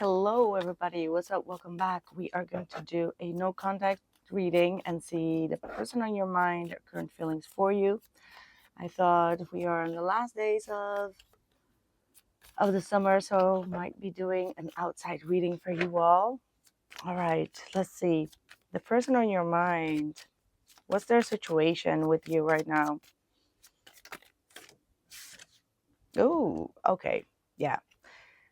Hello, everybody. What's up? Welcome back. We are going to do a no contact reading and see the person on your mind, their current feelings for you. I thought we are in the last days of the summer, so might be doing an outside reading for you all. All right, let's see. The person on your mind, what's their situation with you right now? Oh, okay. Yeah.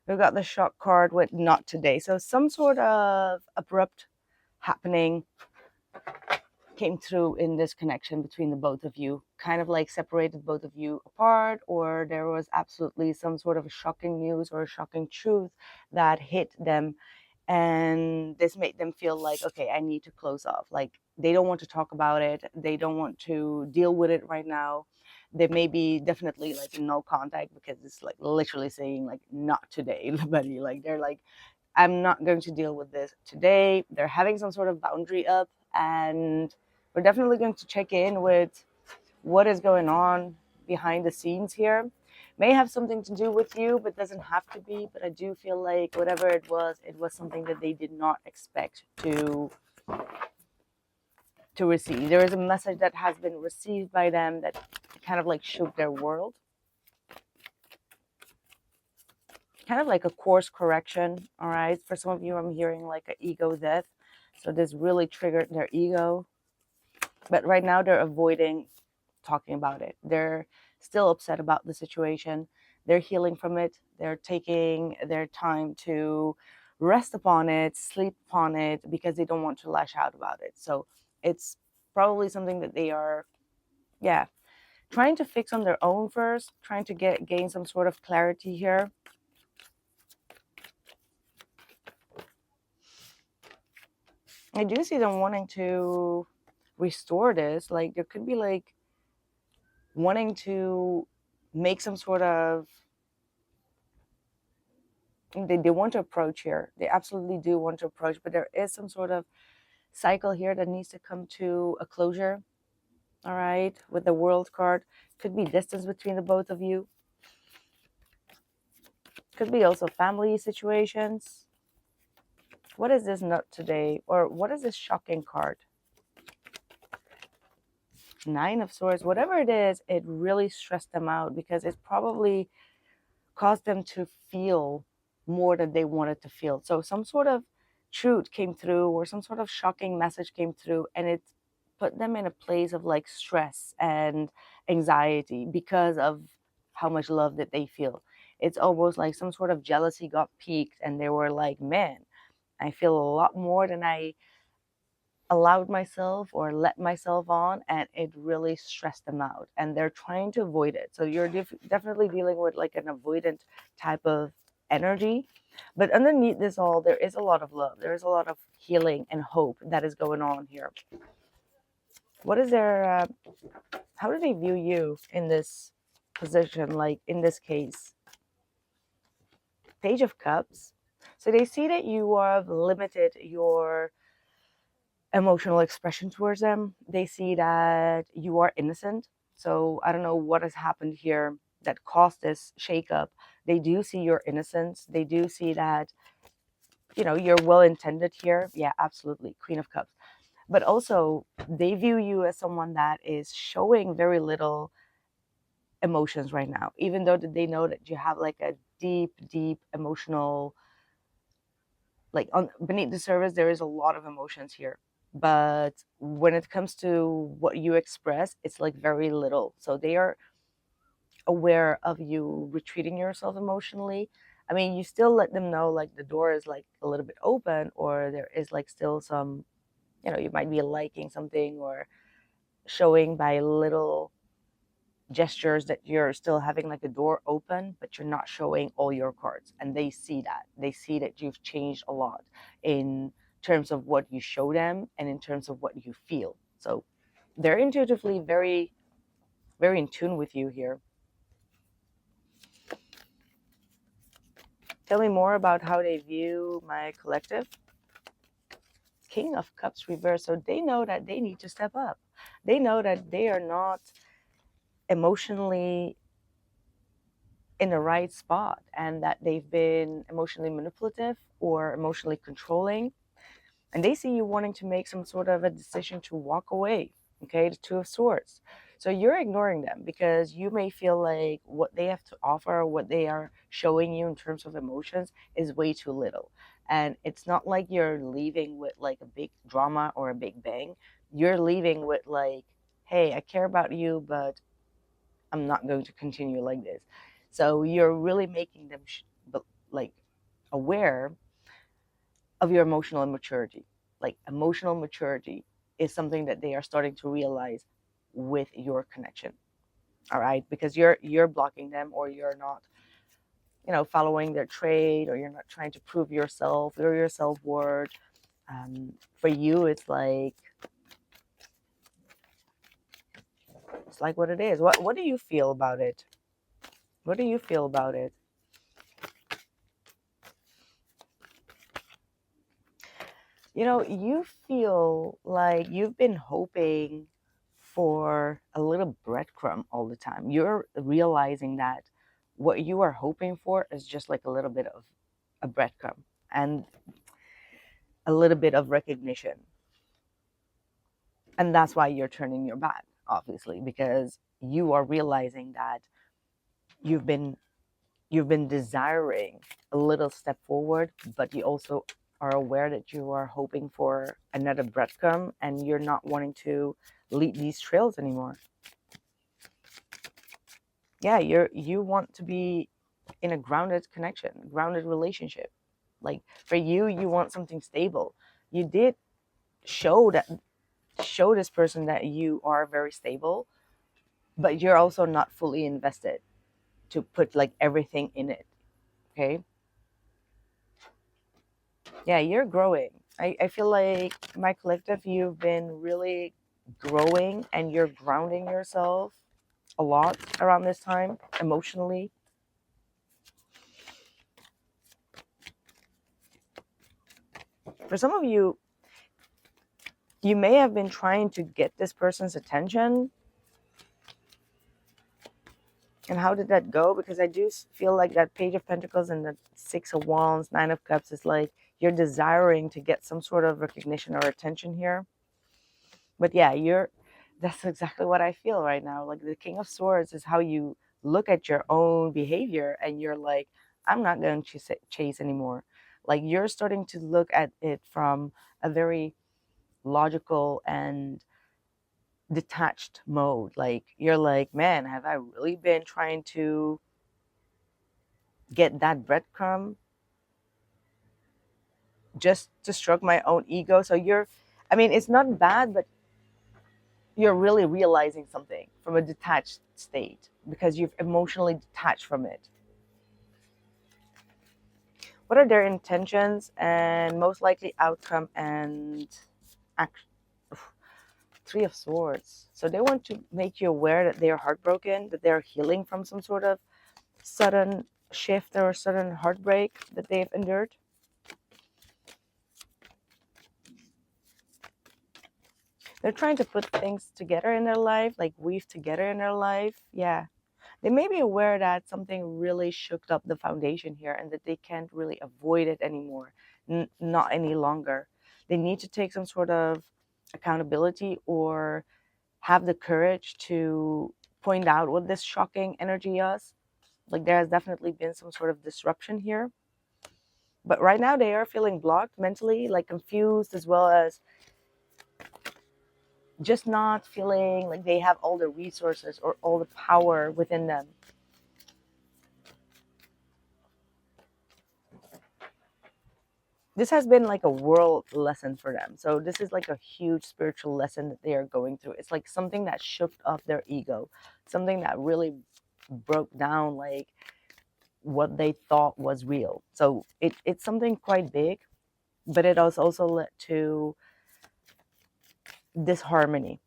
We got the shock card with not today. So some sort of abrupt happening came through in this connection between the both of you, kind of like separated both of you apart, or there was absolutely some sort of a shocking news or a shocking truth that hit them, and this made them feel like, okay, I need to close off. Like they don't want to talk about it, they don't want to deal with it right now. There may be definitely like no contact because it's like literally saying like not today, buddy. Like they're like, I'm not going to deal with this today. They're having some sort of boundary up, and we're definitely going to check in with what is going on behind the scenes here. May have something to do with you, but doesn't have to be. But I do feel like whatever it was something that they did not expect to receive. There is a message that has been received by them that kind of like shook their world. Kind of like a course correction, all right? For some of you, I'm hearing like an ego death. So this really triggered their ego. But right now they're avoiding talking about it. They're still upset about the situation. They're healing from it. They're taking their time to rest upon it, sleep upon it, because they don't want to lash out about it. So it's probably something that they are, trying to fix on their own first, trying to gain some sort of clarity here. I do see them wanting to restore this. Like there could be like wanting to make some sort of, they want to approach here. They absolutely do want to approach, but there is some sort of cycle here that needs to come to a closure. All right, with the World card, could be distance between the both of you. Could be also family situations. What is this nut today? Or what is this shocking card? Nine of Swords. Whatever it is, it really stressed them out because it probably caused them to feel more than they wanted to feel. So some sort of truth came through or some sort of shocking message came through, and it put them in a place of like stress and anxiety because of how much love that they feel. It's almost like some sort of jealousy got piqued and they were like, man, I feel a lot more than I allowed myself or let myself on, and it really stressed them out and they're trying to avoid it. So you're definitely dealing with like an avoidant type of energy, but underneath this all there is a lot of love, there is a lot of healing and hope that is going on here. What is their how do they view you in this position, like in this case? Page of Cups. So they see that you have limited your emotional expression towards them. They see that you are innocent. So I don't know what has happened here that caused this shakeup. They do see your innocence. They do see that, you're well intended here. Yeah, absolutely. Queen of Cups. But also, they view you as someone that is showing very little emotions right now, even though they know that you have like a deep, deep emotional, like on beneath the surface, there is a lot of emotions here. But when it comes to what you express, it's like very little. So they are aware of you retreating yourself emotionally. I mean, you still let them know like the door is like a little bit open, or there is like still some, you might be liking something or showing by little gestures that you're still having like a door open, but you're not showing all your cards. And they see that. They see that you've changed a lot in terms of what you show them and in terms of what you feel. So they're intuitively very, very in tune with you here. Tell me more about how they view my collective. King of Cups reverse. So they know that they need to step up. They know that they are not emotionally in the right spot, and that they've been emotionally manipulative or emotionally controlling, and they see you wanting to make some sort of a decision to walk away. Okay, the Two of Swords. So you're ignoring them because you may feel like what they have to offer, what they are showing you in terms of emotions, is way too little. And it's not like you're leaving with like a big drama or a big bang. You're leaving with like, hey, I care about you, but I'm not going to continue like this. So you're really making them like aware of your emotional immaturity. Like emotional maturity is something that they are starting to realize with your connection. All right, because you're blocking them, or you're not, following their trade, or you're not trying to prove yourself or your self-worth. For you, it's like what it is. What do you feel about it? What do you feel about it? You feel like you've been hoping for a little breadcrumb all the time. You're realizing that what you are hoping for is just like a little bit of a breadcrumb and a little bit of recognition. And that's why you're turning your back, obviously, because you are realizing that you've been you've been desiring a little step forward, but you also are aware that you are hoping for another breadcrumb, and you're not wanting to lead these trails anymore. Yeah, you want to be in a grounded connection, grounded relationship. Like for you, you want something stable. You did show this person that you are very stable, but you're also not fully invested to put like everything in it. Okay. Yeah, you're growing. I feel like my collective, you've been really growing, and you're grounding yourself a lot around this time emotionally. For some of you, you may have been trying to get this person's attention. And how did that go? Because I do feel like that Page of Pentacles and the Six of Wands, Nine of Cups is like you're desiring to get some sort of recognition or attention here. But yeah, that's exactly what I feel right now. Like the King of Swords is how you look at your own behavior, and you're like, I'm not going to chase anymore. Like you're starting to look at it from a very logical and detached mode. Like you're like, man, have I really been trying to get that breadcrumb just to stroke my own ego? So I mean, it's not bad, but you're really realizing something from a detached state because you've emotionally detached from it. What are their intentions and most likely outcome and action? Three of Swords. So they want to make you aware that they're heartbroken, that they're healing from some sort of sudden shift or sudden heartbreak that they've endured. They're trying to put things together in their life, like weave together in their life. Yeah. They may be aware that something really shook up the foundation here, and that they can't really avoid it anymore, not any longer. They need to take some sort of accountability, or have the courage to point out what this shocking energy is. Like there has definitely been some sort of disruption here. But right now they are feeling blocked mentally, like confused, as well as just not feeling like they have all the resources or all the power within them. This has been like a world lesson for them. So this is like a huge spiritual lesson that they are going through. It's like something that shook up their ego, something that really broke down like what they thought was real. So it's something quite big, but it has also led to disharmony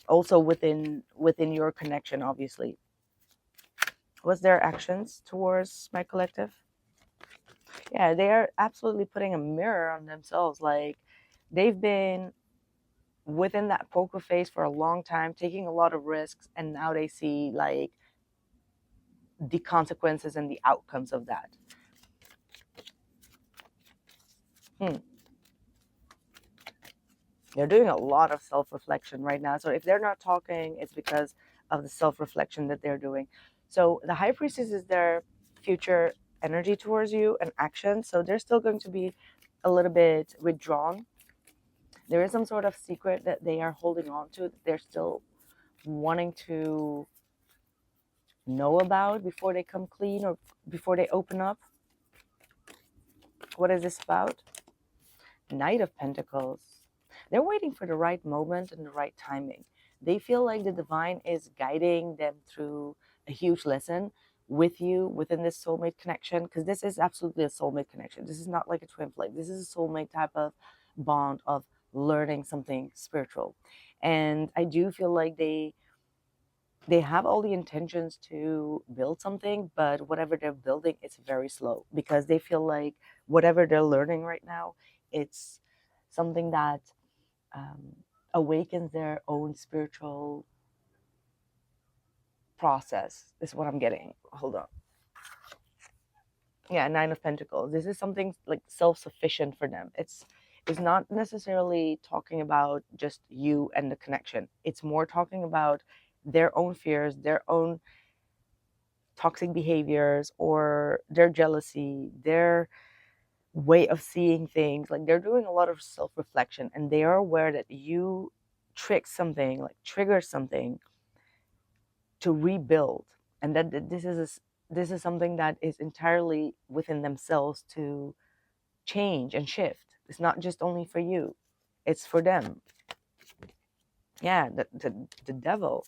also within your connection, obviously. What's their actions towards my collective? Yeah, they are absolutely putting a mirror on themselves. Like they've been within that poker face for a long time, taking a lot of risks, and now they see like the consequences and the outcomes of that. They're doing a lot of self-reflection right now. So if they're not talking, it's because of the self-reflection that they're doing. So the High Priestess is their future energy towards you and action. So they're still going to be a little bit withdrawn. There is some sort of secret that they are holding on to, that they're still wanting to know about before they come clean or before they open up. What is this about? Knight of Pentacles. They're waiting for the right moment and the right timing. They feel like the divine is guiding them through a huge lesson with you within this soulmate connection, because this is absolutely a soulmate connection. This is not like a twin flame. This is a soulmate type of bond of learning something spiritual. And I do feel like they have all the intentions to build something, but whatever they're building, it's very slow, because they feel like whatever they're learning right now, it's something that awakens their own spiritual process, is what I'm getting. Hold on. Yeah, Nine of Pentacles. This is something like self-sufficient for them. It's not necessarily talking about just you and the connection. It's more talking about their own fears, their own toxic behaviors, or their jealousy, their way of seeing things. Like, they're doing a lot of self-reflection, and they are aware that you trick something, like trigger something to rebuild, and that this is something that is entirely within themselves to change and shift. It's not just only for you, it's for them. Yeah, the devil.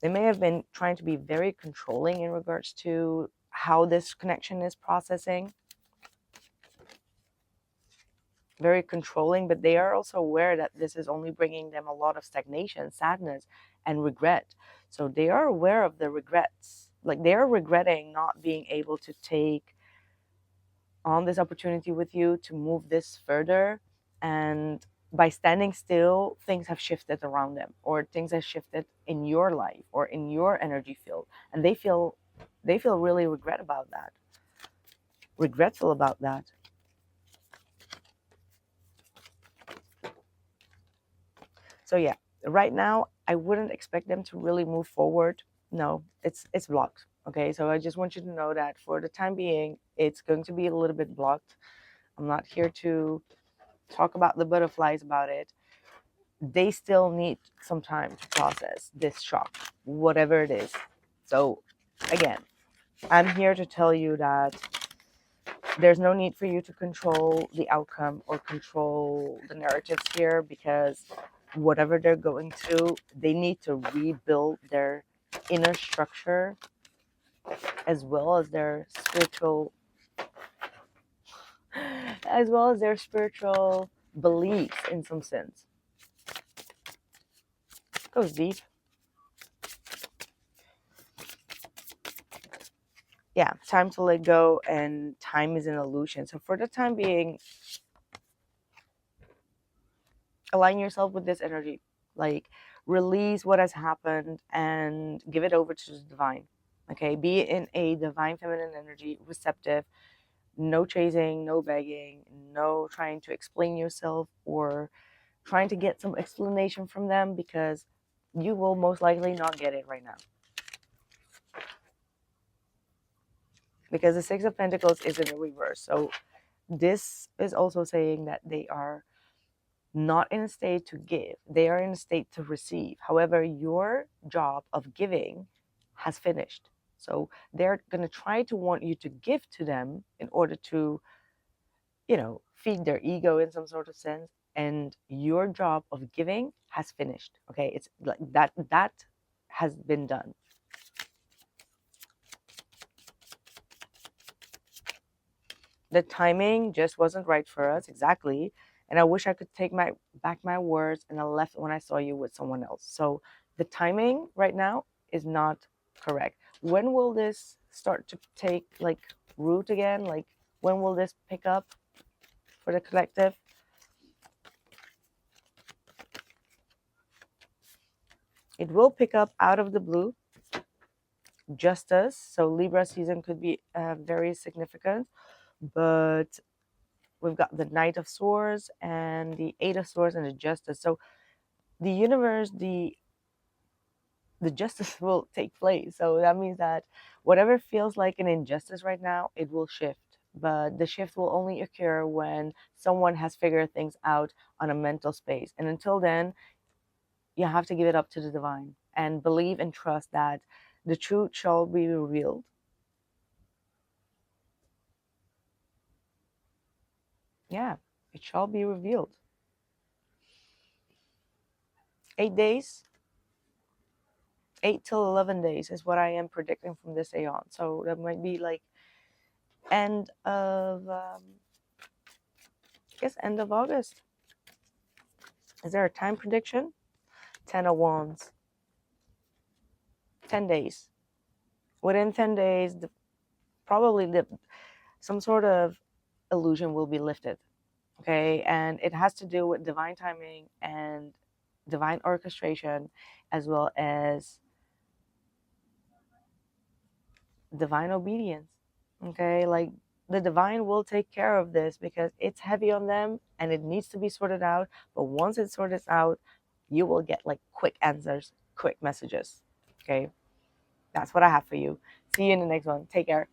They may have been trying to be very controlling in regards to how this connection is processing. Very controlling, but they are also aware that this is only bringing them a lot of stagnation, sadness, and regret. So they are aware of the regrets. Like, they are regretting not being able to take on this opportunity with you to move this further. And by standing still, things have shifted around them, or things have shifted in your life or in your energy field. And they feel really regretful about that. So yeah, right now I wouldn't expect them to really move forward. No, it's blocked. Okay, so I just want you to know that for the time being, it's going to be a little bit blocked. I'm not here to talk about the butterflies about it. They still need some time to process this shock, whatever it is. So again, I'm here to tell you that there's no need for you to control the outcome or control the narratives here, because whatever they're going through, they need to rebuild their inner structure as well as their spiritual beliefs in some sense. It goes deep. Yeah, time to let go, and time is an illusion. So for the time being, align yourself with this energy. Like, release what has happened and give it over to the divine. Okay, be in a divine feminine energy, receptive. No chasing, no begging, no trying to explain yourself or trying to get some explanation from them, because you will most likely not get it right now. Because the Six of Pentacles is in the reverse. So this is also saying that they are not in a state to give. They are in a state to receive. However, your job of giving has finished. So they're going to try to want you to give to them in order to, feed their ego in some sort of sense. And your job of giving has finished. Okay, it's like that has been done. The timing just wasn't right for us, exactly. And I wish I could take back my words, and I left when I saw you with someone else. So the timing right now is not correct. When will this start to take like root again? Like, when will this pick up for the collective? It will pick up out of the blue. justice. So Libra season could be very significant, but we've got the Knight of Swords and the Eight of Swords and the Justice. So the universe, the justice will take place. So that means that whatever feels like an injustice right now, it will shift. But the shift will only occur when someone has figured things out on a mental space. And until then, you have to give it up to the divine and believe and trust that the truth shall be revealed. Yeah, it shall be revealed. 8 days, 8 till 11 days is what I am predicting from this day on. So that might be like end of, I guess, end of August. Is there a time prediction? 10 of Wands. 10 days. Within 10 days, probably some sort of illusion will be lifted. Okay, and it has to do with divine timing and divine orchestration, as well as divine obedience. Okay, like the divine will take care of this because it's heavy on them and it needs to be sorted out. But once it's sorted out, you will get like quick answers, quick messages. Okay, that's what I have for you. See you in the next one. Take care.